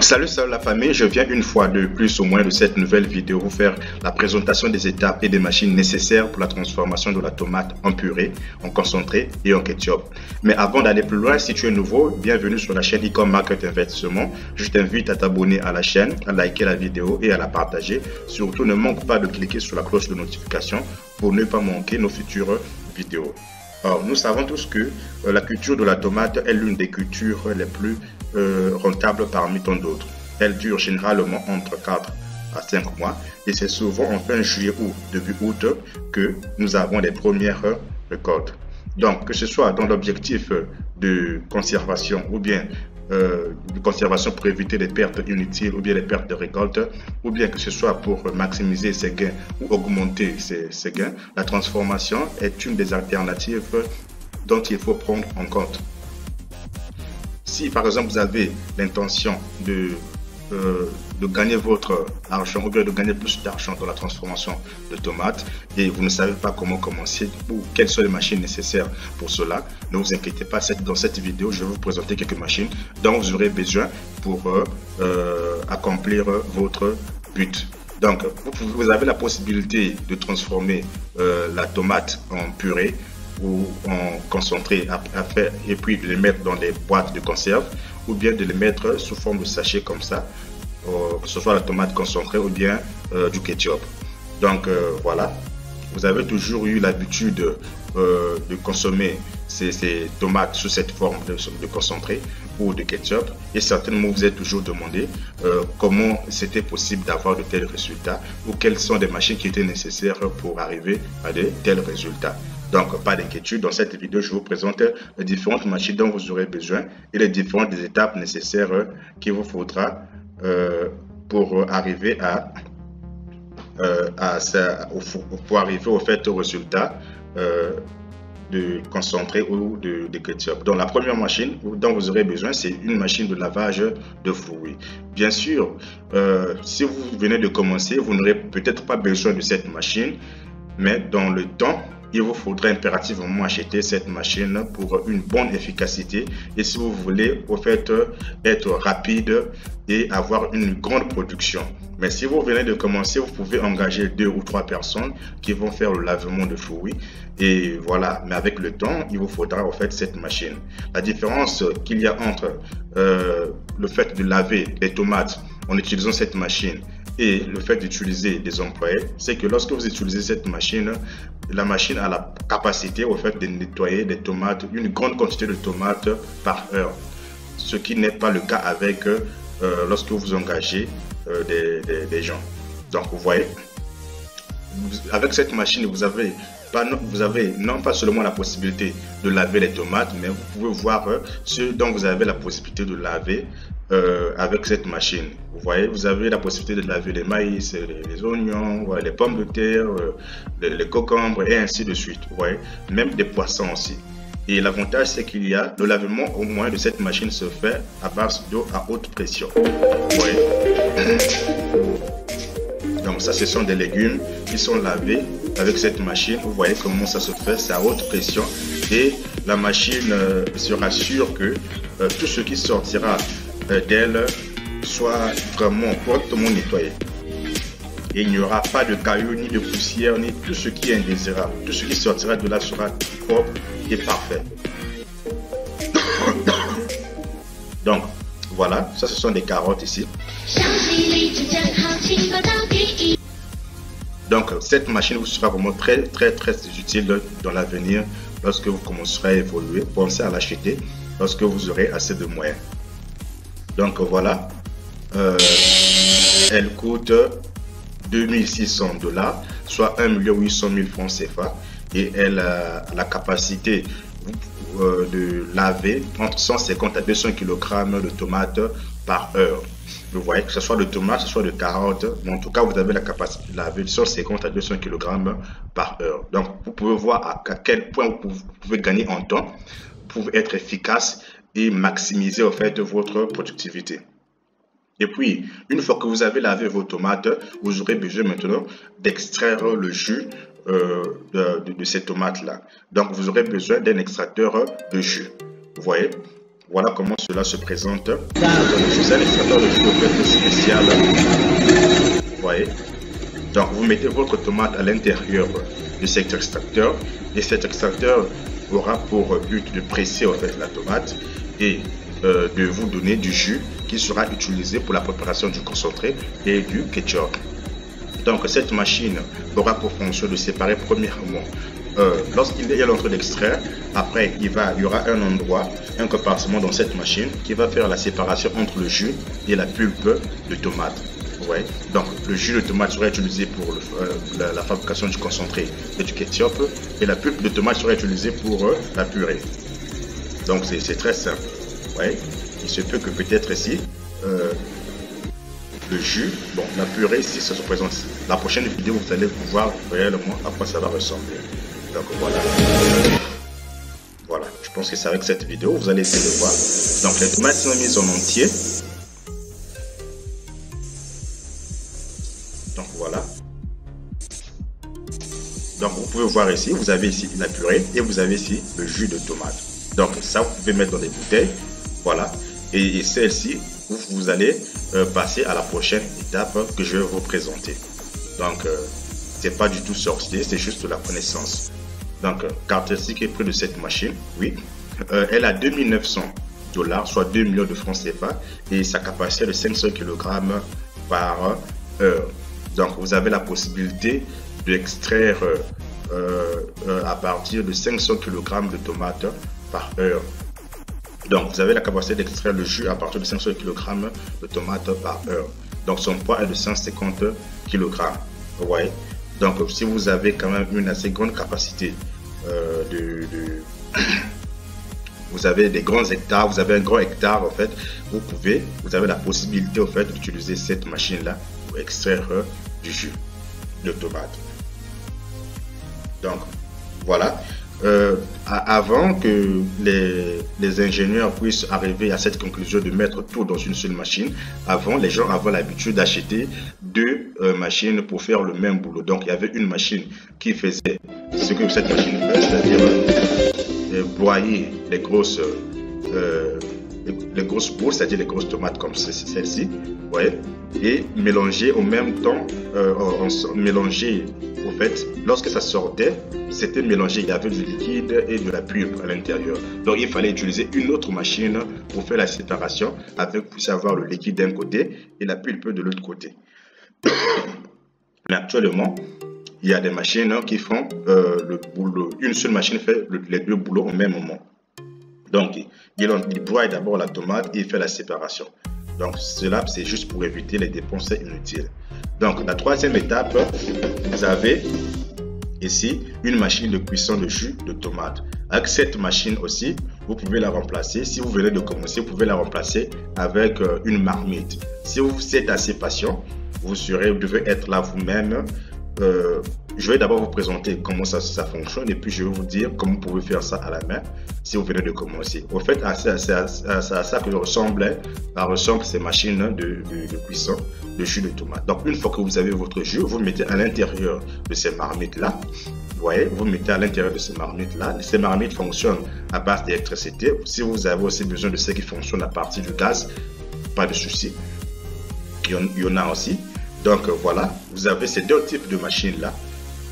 Salut la famille, je viens une fois de plus au moins de cette nouvelle vidéo vous faire la présentation des étapes et des machines nécessaires pour la transformation de la tomate en purée, en concentré et en ketchup. Mais avant d'aller plus loin, si tu es nouveau, bienvenue sur la chaîne Ecom Market Investissement. Je t'invite à t'abonner à la chaîne, à liker la vidéo et à la partager. Surtout ne manque pas de cliquer sur la cloche de notification pour ne pas manquer nos futures vidéos. Alors, nous savons tous que la culture de la tomate est l'une des cultures les plus rentables parmi tant d'autres. Elle dure généralement entre 4 à 5 mois et c'est souvent en fin juillet ou début août que nous avons les premières récoltes. Donc, que ce soit dans l'objectif de conservation ou bien de conservation pour éviter les pertes inutiles ou bien les pertes de récolte, ou bien que ce soit pour maximiser ses gains ou augmenter ses gains, la transformation est une des alternatives dont il faut prendre en compte. Si par exemple vous avez l'intention de gagner votre argent ou bien de gagner plus d'argent dans la transformation de tomates et vous ne savez pas comment commencer ou quelles sont les machines nécessaires pour cela, ne vous inquiétez pas, dans cette vidéo je vais vous présenter quelques machines dont vous aurez besoin pour accomplir votre but. Donc vous avez la possibilité de transformer la tomate en purée ou en concentré et puis de les mettre dans des boîtes de conserve ou bien de les mettre sous forme de sachet comme ça, que ce soit la tomate concentrée ou bien du ketchup. Donc voilà, vous avez toujours eu l'habitude de consommer ces tomates sous cette forme de concentré ou de ketchup et certainement vous êtes toujours demandé comment c'était possible d'avoir de tels résultats ou quelles sont les machines qui étaient nécessaires pour arriver à de tels résultats. Donc, pas d'inquiétude, dans cette vidéo, je vous présente les différentes machines dont vous aurez besoin et les différentes étapes nécessaires qu'il vous faudra pour arriver au résultat de concentré ou de ketchup. Donc, la première machine dont vous aurez besoin, c'est une machine de lavage de fruits. Bien sûr, si vous venez de commencer, vous n'aurez peut-être pas besoin de cette machine, mais dans le temps, il vous faudra impérativement acheter cette machine pour une bonne efficacité et si vous voulez au fait être rapide et avoir une grande production. Mais si vous venez de commencer, vous pouvez engager 2 ou 3 personnes qui vont faire le lavement de fruits et voilà. Mais avec le temps, il vous faudra en fait cette machine. La différence qu'il y a entre le fait de laver les tomates en utilisant cette machine et le fait d'utiliser des employés, c'est que lorsque vous utilisez cette machine, la machine a la capacité au fait de nettoyer des tomates, une grande quantité de tomates par heure, ce qui n'est pas le cas avec lorsque vous engagez des gens. Donc vous voyez, avec cette machine vous avez non pas seulement la possibilité de laver les tomates, mais vous pouvez voir ce dont vous avez la possibilité de laver avec cette machine. Vous voyez, vous avez la possibilité de laver les maïs, les oignons, les pommes de terre, les concombres et ainsi de suite. Vous voyez, même des poissons aussi. Et l'avantage, c'est qu'il y a le lavement au moins de cette machine se fait à base d'eau à haute pression. Vous voyez. Donc ça, ce sont des légumes qui sont lavés avec cette machine. Vous voyez comment ça se fait, c'est à haute pression. Et la machine sera sûre que tout ce qui sortira d'elle soit vraiment correctement nettoyé. Et il n'y aura pas de cailloux, ni de poussière, ni tout ce qui est indésirable. Tout ce qui sortira de là sera propre et parfait. Donc, voilà, ça ce sont des carottes ici. Donc, cette machine vous sera vraiment très utile dans l'avenir lorsque vous commencerez à évoluer. Pensez à l'acheter lorsque vous aurez assez de moyens. Donc, voilà. Elle coûte 2600 $, soit 1 800 000 francs CFA. Et elle a la capacité de laver entre 150 à 200 kg de tomates par heure. Vous voyez, que ce soit de tomates, que ce soit de carottes, mais en tout cas, vous avez la capacité de laver 150 à 200 kg par heure. Donc, vous pouvez voir à quel point vous pouvez gagner en temps, vous pouvez être efficace et maximiser en fait votre productivité. Et puis, une fois que vous avez lavé vos tomates, vous aurez besoin maintenant d'extraire le jus de ces tomates-là. Donc, vous aurez besoin d'un extracteur de jus. Vous voyez, voilà comment cela se présente. C'est un extracteur de jus au fait spécial. Vous voyez. Donc vous mettez votre tomate à l'intérieur de cet extracteur et cet extracteur aura pour but de presser en fait la tomate et de vous donner du jus qui sera utilisé pour la préparation du concentré et du ketchup. Donc cette machine aura pour fonction de séparer premièrement lorsqu'il est en train d'extraire, après il y aura un endroit, un compartiment dans cette machine qui va faire la séparation entre le jus et la pulpe de tomate. Ouais. Donc le jus de tomate sera utilisé pour la fabrication du concentré et du ketchup et la pulpe de tomate sera utilisée pour la purée. Donc c'est très simple. Ouais. Il se peut que peut-être ici le jus, bon la purée ici ça se présente. La prochaine vidéo vous allez voir réellement à quoi ça va ressembler. Donc voilà. Voilà, je pense que c'est avec cette vidéo vous allez essayer de voir. Donc les tomates sont mises en entier. Donc voilà. Donc vous pouvez voir ici, vous avez ici la purée et vous avez ici le jus de tomate. Donc ça vous pouvez mettre dans des bouteilles. Voilà. Et celle-ci, vous allez passer à la prochaine étape que je vais vous présenter. Donc c'est pas du tout sorcier, c'est juste de la connaissance. Donc caractéristique est près de cette machine, oui. Elle a 2900 $, soit 2 millions de francs CFA et sa capacité de 500 kg par heure. Donc vous avez la possibilité d'extraire à partir de 500 kg de tomates par heure. Donc vous avez la capacité d'extraire le jus à partir de 500 kg de tomates par heure. Donc son poids est de 150 kg. Vous voyez. Donc si vous avez quand même une assez grande capacité vous avez des grands hectares, vous avez un grand hectare en fait, vous avez la possibilité en fait d'utiliser cette machine là pour extraire du jus de tomate. Donc voilà. Avant que les ingénieurs puissent arriver à cette conclusion de mettre tout dans une seule machine, avant les gens avaient l'habitude d'acheter deux machines pour faire le même boulot. Donc il y avait une machine qui faisait ce que cette machine fait, c'est-à-dire broyer les grosses boules, c'est-à-dire les grosses tomates comme celle-ci, ouais, et mélanger au même temps, mélanger au fait, lorsque ça sortait, c'était mélangé, il y avait du liquide et de la pulpe à l'intérieur. Donc il fallait utiliser une autre machine pour faire la séparation, avec pour savoir le liquide d'un côté et la pulpe de l'autre côté. Mais actuellement, il y a des machines qui font le boulot, une seule machine fait les deux boulots au même moment. Donc, il broie d'abord la tomate et il fait la séparation. Donc, cela, c'est juste pour éviter les dépenses inutiles. Donc, la troisième étape, vous avez ici une machine de cuisson de jus de tomate. Avec cette machine aussi, vous pouvez la remplacer. Si vous venez de commencer, vous pouvez la remplacer avec une marmite. Si vous êtes assez patient, vous devez être là vous-même. Je vais d'abord vous présenter comment ça fonctionne et puis je vais vous dire comment vous pouvez faire ça à la main si vous venez de commencer. Au fait, c'est à ça que ressemblent ces machines de cuisson de jus de tomate. Donc, une fois que vous avez votre jus, vous le mettez à l'intérieur de ces marmites-là. Vous voyez, vous le mettez à l'intérieur de ces marmites-là. Ces marmites fonctionnent à base d'électricité. Si vous avez aussi besoin de celles qui fonctionnent à partir du gaz, pas de souci. Il y en a aussi. Donc voilà, vous avez ces deux types de machines-là.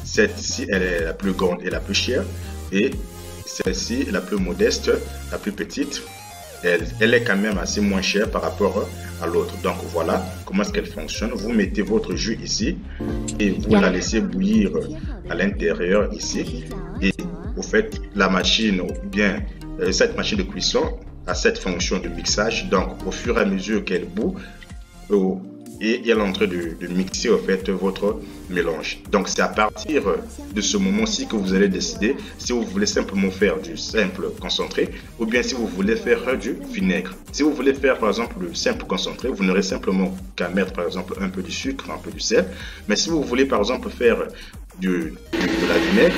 Cette-ci, elle est la plus grande et la plus chère. Et celle-ci, la plus modeste, la plus petite, elle est quand même assez moins chère par rapport à l'autre. Donc voilà comment est-ce qu'elle fonctionne. Vous mettez votre jus ici et vous la laissez bouillir à l'intérieur ici. Et vous faites la machine, ou bien cette machine de cuisson a cette fonction de mixage. Donc au fur et à mesure qu'elle bout, et elle est en train de mixer en fait votre mélange. Donc c'est à partir de ce moment-ci que vous allez décider si vous voulez simplement faire du simple concentré ou bien si vous voulez faire du vinaigre. Si vous voulez faire par exemple le simple concentré, vous n'aurez simplement qu'à mettre par exemple un peu de sucre, un peu de sel. Mais si vous voulez par exemple faire de la vinaigre,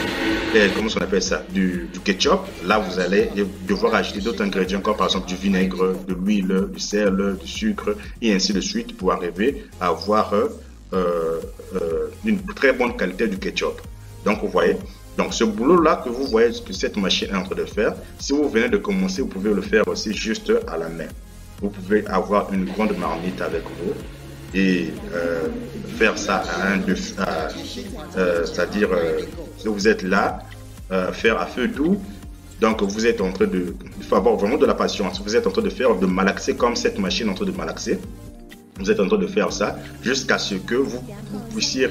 comment on appelle ça, du ketchup, là vous allez devoir ajouter d'autres ingrédients comme par exemple du vinaigre, de l'huile, du sel, du sucre et ainsi de suite pour arriver à avoir une très bonne qualité du ketchup. Donc vous voyez, Donc ce boulot-là que vous voyez que cette machine est en train de faire, si vous venez de commencer, vous pouvez le faire aussi juste à la main. Vous pouvez avoir une grande marmite avec vous et faire ça à un c'est-à-dire si vous êtes là, faire à feu doux. Donc vous êtes en train de, il faut avoir vraiment de la patience. Vous êtes en train de malaxer comme cette machine est en train de malaxer. Vous êtes en train de faire ça jusqu'à ce que vous puissiez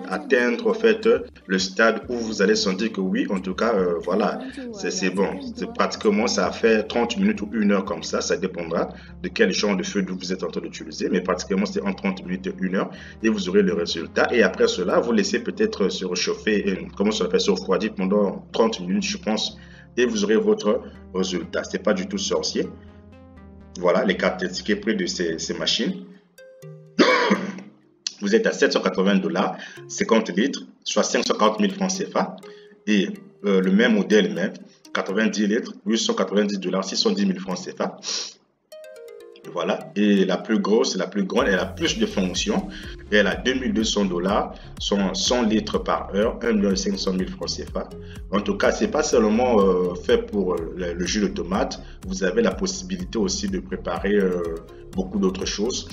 atteindre en fait le stade où vous allez sentir que oui, en tout cas, voilà, c'est bon. Pratiquement, ça fait 30 minutes ou 1 heure comme ça. Ça dépendra de quel genre de feu vous êtes en train d'utiliser. Mais pratiquement, c'est en 30 minutes et 1 heure et vous aurez le résultat. Et après cela, vous laissez peut-être se réchauffer, comment ça s'appelle, se refroidir pendant 30 minutes, je pense. Et vous aurez votre résultat. C'est pas du tout sorcier. Voilà les caractéristiques près de ces machines. Vous êtes à 780 $, 50 litres, soit 540 000 francs CFA. Et le même modèle, même, 90 litres, 890 $, 610 000 francs CFA. Voilà. Et la plus grosse, la plus grande, elle a plus de fonctions. Et elle a 2200 $, 100 litres par heure, 1 500 000 francs CFA. En tout cas, ce n'est pas seulement fait pour le jus de tomate. Vous avez la possibilité aussi de préparer beaucoup d'autres choses.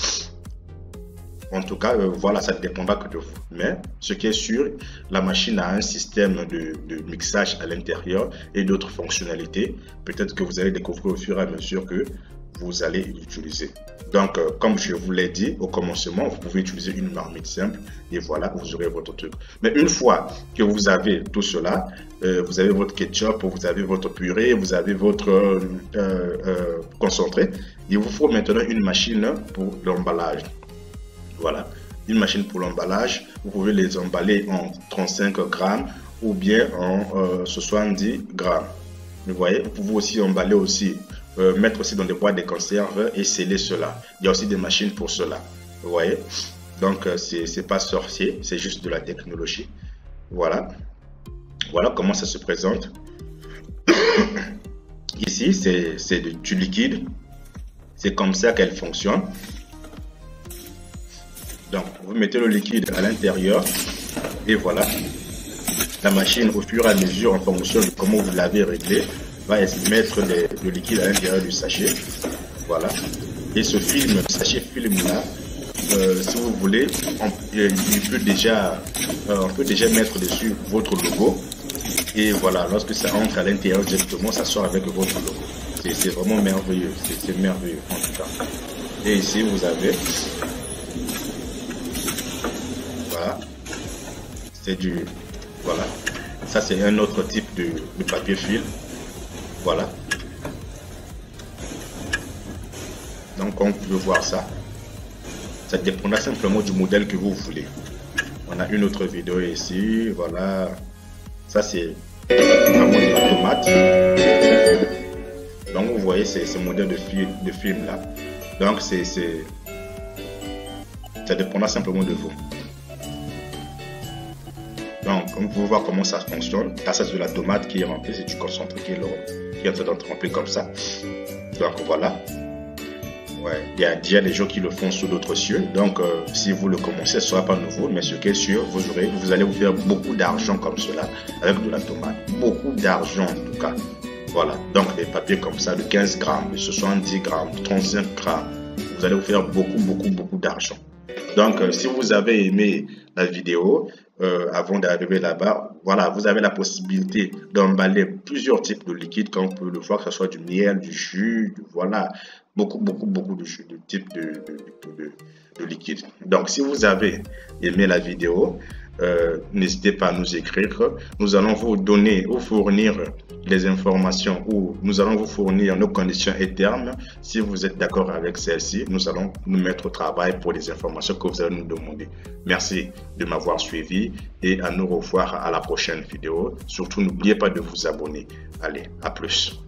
En tout cas, voilà, ça ne dépendra que de vous. Mais ce qui est sûr, la machine a un système de mixage à l'intérieur et d'autres fonctionnalités. Peut-être que vous allez découvrir au fur et à mesure que vous allez l'utiliser. Donc, comme je vous l'ai dit au commencement, vous pouvez utiliser une marmite simple et voilà, vous aurez votre truc. Mais une fois que vous avez tout cela, vous avez votre ketchup, vous avez votre purée, vous avez votre concentré, il vous faut maintenant une machine pour l'emballage. Voilà, une machine pour l'emballage. Vous pouvez les emballer en 35 grammes ou bien en 70 grammes. Vous voyez, vous pouvez aussi emballer aussi, mettre aussi dans des boîtes de conserve et sceller cela. Il y a aussi des machines pour cela. Vous voyez, donc c'est pas sorcier, c'est juste de la technologie. Voilà, voilà comment ça se présente. Ici, c'est du liquide. C'est comme ça qu'elle fonctionne. Donc, vous mettez le liquide à l'intérieur et voilà. La machine, au fur et à mesure, en fonction de comment vous l'avez réglé, va mettre le liquide à l'intérieur du sachet. Voilà. Et ce sachet film-là, si vous voulez, on peut déjà mettre dessus votre logo. Et voilà, lorsque ça entre à l'intérieur directement, ça sort avec votre logo. C'est vraiment merveilleux. C'est merveilleux en tout cas. Et ici, vous avez... Voilà, c'est du, voilà, ça c'est un autre type de papier film, voilà. Donc on peut voir ça, ça dépendra simplement du modèle que vous voulez. On a une autre vidéo ici, voilà, ça c'est vraiment de la tomate. Donc vous voyez c'est ce modèle de film là, donc ça dépendra simplement de vous. Donc, vous pouvez voir comment ça fonctionne. Là, c'est de la tomate qui est remplie, c'est du concentré qui est en train d'être rempli comme ça. Donc, voilà. Ouais. Il y a déjà des gens qui le font sous d'autres cieux. Donc, si vous le commencez, ce ne sera pas nouveau. Mais ce qui est sûr, vous allez vous faire beaucoup d'argent comme cela avec de la tomate. Beaucoup d'argent, en tout cas. Voilà. Donc, des papiers comme ça de 15 grammes, de 70 grammes, de 35 grammes. Vous allez vous faire beaucoup d'argent. Donc, si vous avez aimé la vidéo, avant d'arriver là-bas, voilà, vous avez la possibilité d'emballer plusieurs types de liquides, comme on peut le voir, que ce soit du miel, du jus, voilà, beaucoup de types de liquides. Donc, si vous avez aimé la vidéo, n'hésitez pas à nous écrire. Nous allons vous donner ou fournir les informations ou nous allons vous fournir nos conditions et termes. Si vous êtes d'accord avec celles-ci, nous allons nous mettre au travail pour les informations que vous allez nous demander. Merci de m'avoir suivi et à nous revoir à la prochaine vidéo. Surtout, n'oubliez pas de vous abonner. Allez, à plus.